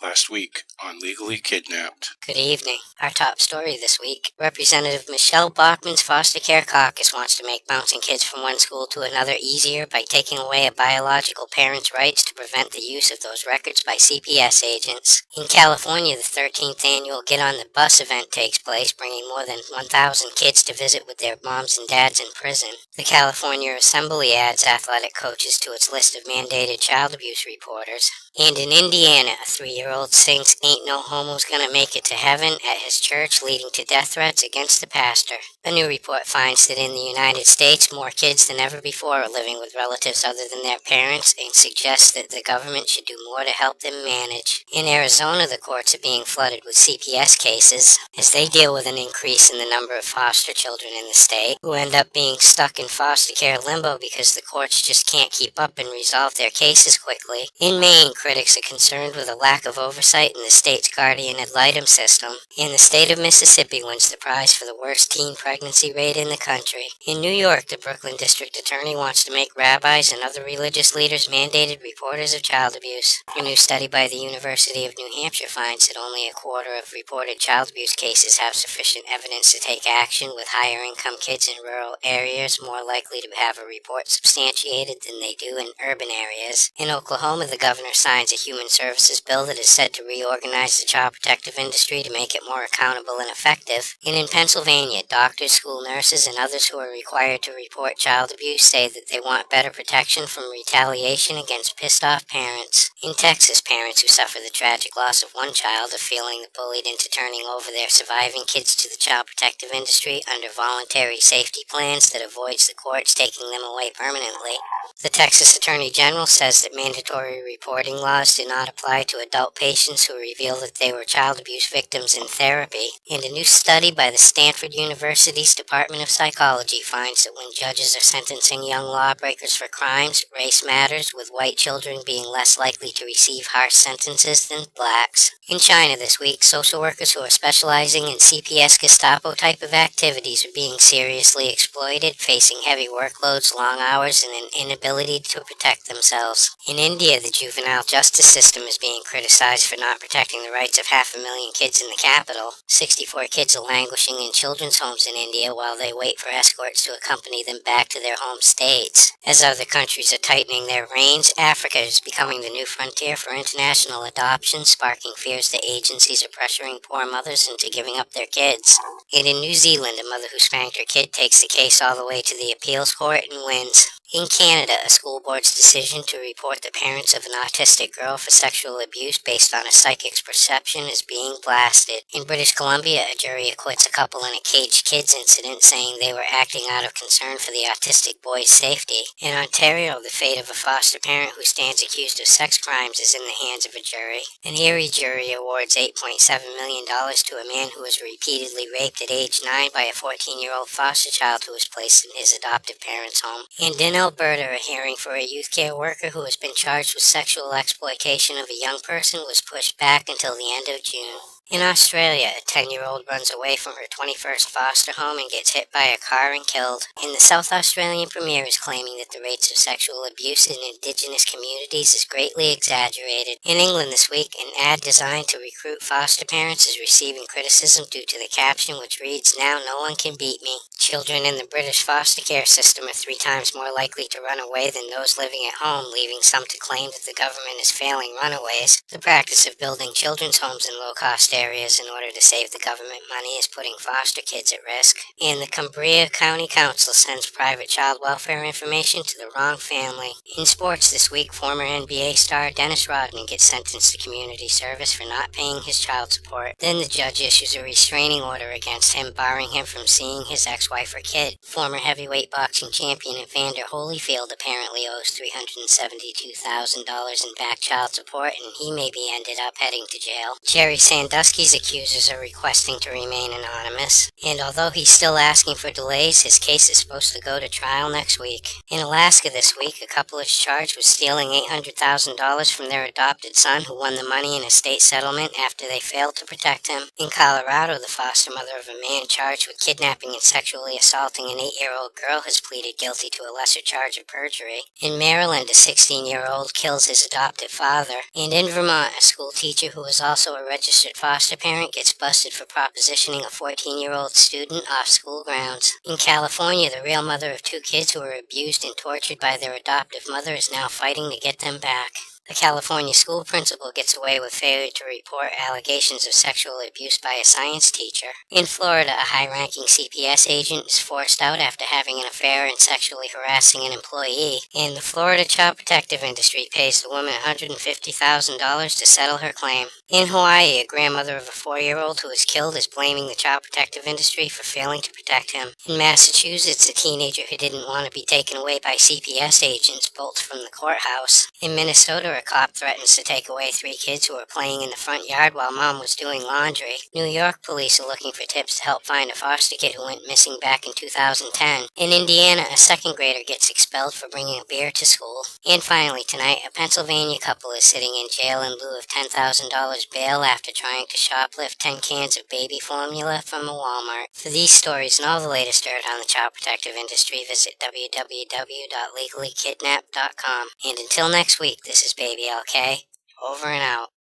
last week on Legally Kidnapped. Good evening. Our top story this week. Representative Michelle Bachmann's foster care caucus wants to make bouncing kids from one school to another easier by taking away a biological parent's rights to prevent the use of those records by CPS agents. In California, the 13th annual Get on the Bus event takes place, bringing more than 1,000 kids to visit with their moms and dads in prison. The California Assembly adds athletic coaches to its list of mandated child abuse reporters. And in Indiana, a 3-year-old sings Ain't No Homo's Gonna Make It to Heaven at his church, leading to death threats against the pastor. A new report finds that in the United States, more kids than ever before are living with relatives other than their parents, and suggests that the government should do more to help them manage. In Arizona, the courts are being flooded with CPS cases as they deal with an increase in the number of foster children in the state who end up being stuck in foster care limbo because the courts just can't keep up and resolve their cases quickly. In Maine, critics are concerned with a lack of oversight in the state's guardian ad litem system, and the state of Mississippi wins the prize for the worst teen pregnancy rate in the country. In New York, the Brooklyn district attorney wants to make rabbis and other religious leaders mandated reporters of child abuse. A new study by the University of New Hampshire finds that only a quarter of reported child abuse cases have sufficient evidence to take action, with higher income kids in rural areas more likely to have a report substantiated than they do in urban areas. In Oklahoma, the governor signs a human services bill that is said to reorganize the child protective industry to make it more accountable and effective. And in Pennsylvania, doctors, school nurses, and others who are required to report child abuse say that they want better protection from retaliation against pissed-off parents. In Texas, parents who suffer the tragic loss of one child are feeling bullied into turning over their surviving kids to the child protective industry under voluntary safety plans that avoids the courts taking them away permanently. The Texas Attorney General says that mandatory reporting laws do not apply to adult patients who reveal that they were child abuse victims in therapy. And a new study by the Stanford University's Department of Psychology finds that when judges are sentencing young lawbreakers for crimes, race matters, with white children being less likely to receive harsh sentences than blacks. In China this week, social workers who are specializing in CPS Gestapo type of activities are being seriously exploited, facing heavy workloads, long hours, and an inability to protect themselves. In India, the juvenile justice system is being criticized for not protecting the rights of 500,000 kids in the capital. 64 kids are languishing in children's homes in India while they wait for escorts to accompany them back to their home states. As other countries are tightening their reins, Africa is becoming the new frontier for international adoption, sparking fears that agencies are pressuring poor mothers into giving up their kids. And in New Zealand, a mother who spanked her kid takes the case all the way to the appeals court and wins. In Canada, a school board's decision to report the parents of an autistic girl for sexual abuse based on a psychic's perception is being blasted. In British Columbia, a jury acquits a couple in a caged kids incident, saying they were acting out of concern for the autistic boy's safety. In Ontario, the fate of a foster parent who stands accused of sex crimes is in the hands of a jury. An Erie jury awards $8.7 million to a man who was repeatedly raped at age 9 by a 14-year-old foster child who was placed in his adoptive parents' home. And in Alberta, a hearing for a youth care worker who has been charged with sexual exploitation of a young person was pushed back until the end of June. In Australia, a 10-year-old runs away from her 21st foster home and gets hit by a car and killed. And the South Australian Premier is claiming that the rates of sexual abuse in Indigenous communities is greatly exaggerated. In England this week, an ad designed to recruit foster parents is receiving criticism due to the caption, which reads, "Now no one can beat me." Children in the British foster care system are 3 times more likely to run away than those living at home, leaving some to claim that the government is failing runaways. The practice of building children's homes in low-cost areas in order to save the government money is putting foster kids at risk. And the Cumbria County Council sends private child welfare information to the wrong family. In sports this week, former NBA star Dennis Rodman gets sentenced to community service for not paying his child support. Then the judge issues a restraining order against him, barring him from seeing his ex-wife or kid. Former heavyweight boxing champion Evander Holyfield apparently owes $372,000 in back child support, and he maybe ended up heading to jail. Jerry Sandusky's accusers are requesting to remain anonymous, and although he's still asking for delays, his case is supposed to go to trial next week. In Alaska this week, a couple is charged with stealing $800,000 from their adopted son, who won the money in a state settlement after they failed to protect him. In Colorado, the foster mother of a man charged with kidnapping and sexually assaulting an 8-year-old girl has pleaded guilty to a lesser charge of perjury. In Maryland, a 16-year-old kills his adoptive father. And in Vermont, a school teacher who is also a registered foster parent gets busted for propositioning a 14-year-old student off school grounds. In California, the real mother of 2 kids who were abused and tortured by their adoptive mother is now fighting to get them back. A California school principal gets away with failure to report allegations of sexual abuse by a science teacher. In Florida, a high-ranking CPS agent is forced out after having an affair and sexually harassing an employee. And the Florida child protective industry pays the woman $150,000 to settle her claim. In Hawaii, a grandmother of a 4-year-old who was killed is blaming the child protective industry for failing to protect him. In Massachusetts, a teenager who didn't want to be taken away by CPS agents bolts from the courthouse. In Minnesota, a cop threatens to take away 3 kids who were playing in the front yard while mom was doing laundry. New York police are looking for tips to help find a foster kid who went missing back in 2010. In Indiana, a 2nd grader gets expelled for bringing a beer to school. And finally tonight, a Pennsylvania couple is sitting in jail in lieu of $10,000 bail after trying to shoplift 10 cans of baby formula from a Walmart. For these stories and all the latest dirt on the child protective industry, visit www.legallykidnapped.com. And until next week, this is Baby LK. Over and out.